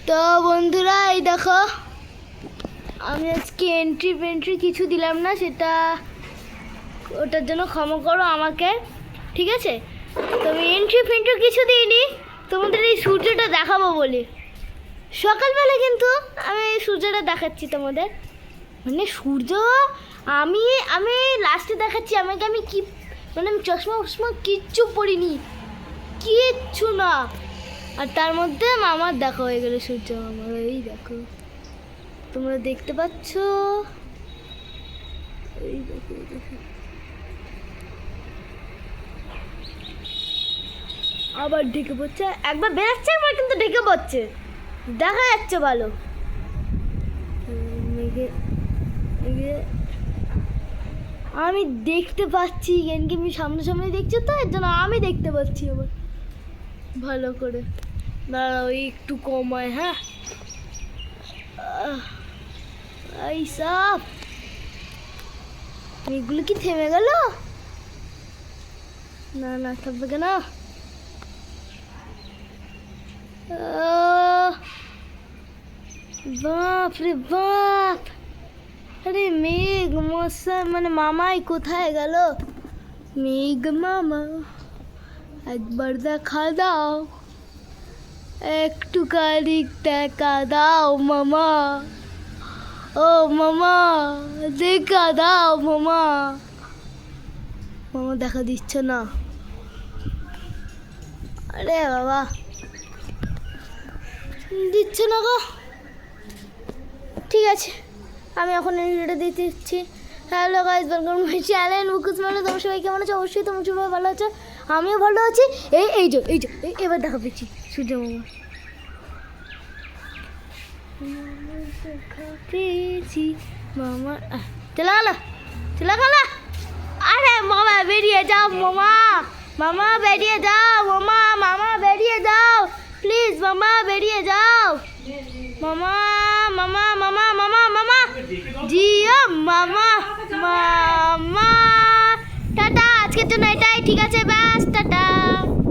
তো বন্ধুরা এই দেখো আমি আজকে এন্ট্রি কিছু দিলাম না, সেটা ওটার জন্য ক্ষমা করো আমাকে, ঠিক আছে? তো আমি এন্ট্রি কিছু দিইনি, তোমাদের এই সূর্যটা দেখাবো বলে। সকালবেলা কিন্তু আমি এই সূর্যটা দেখাচ্ছি তোমাদের, মানে সূর্য আমি আমি লাস্টে দেখাচ্ছি। আমি কি মানে আমি চশমা কিচ্ছু পরিনি, কিচ্ছু না। আর তার মধ্যে মামার দেখা হয়ে গেল সূর্য মামার। এই দেখো তোমরা দেখতে পাচ্ছ, এই দেখো এই দেখো আবার ঢেকে পড়ছে, একবার বেরাচ্ছে একবার কিন্তু ঢেকে পড়ছে, দেখা যাচ্ছে ভালো। আমি দেখতে পাচ্ছি, কেন কি আমি সামনে দেখছি তো, এর জন্য আমি দেখতে পাচ্ছি আবার ভালো করে। দাঁড়াও ওই একটু কমায়, হ্যাঁ এই সব এগুলো কি থেমে গেল? না না থাকবে কেন? বাপ রে বাপ, আরে মেঘ মশা মানে মামাই কোথায় গেল? মেঘ মামা একবার দেখা দাও, একটু কালিক দেখা দাও মামা, ও মামা দেখা দাও মামা। মামা দেখা দিচ্ছে না, আরে বাবা দিচ্ছে না গো। ঠিক আছে আমি এখন এই ভিডিওটা দিতে দিচ্ছি। Hello guys, welcome to my channel মুকুশ মালা। তোমার সবাই কেমন আছে? অবশ্যই তোমার সবাই ভালো আছে, আমিও ভালো আছি। এই যে এবার দেখা পেয়েছি সূর্য মামা, দেখা পেয়েছি মামা। চলা গেল। আরে মামা বেরিয়ে যাও মামা বেরিয়ে যাও মামা বেরিয়ে যাও প্লিজ, মামা বেরিয়ে যাও মামা জিও মামা টাটা, আজকের জন্য এটাই, ঠিক আছে, ব্যাস টাটা।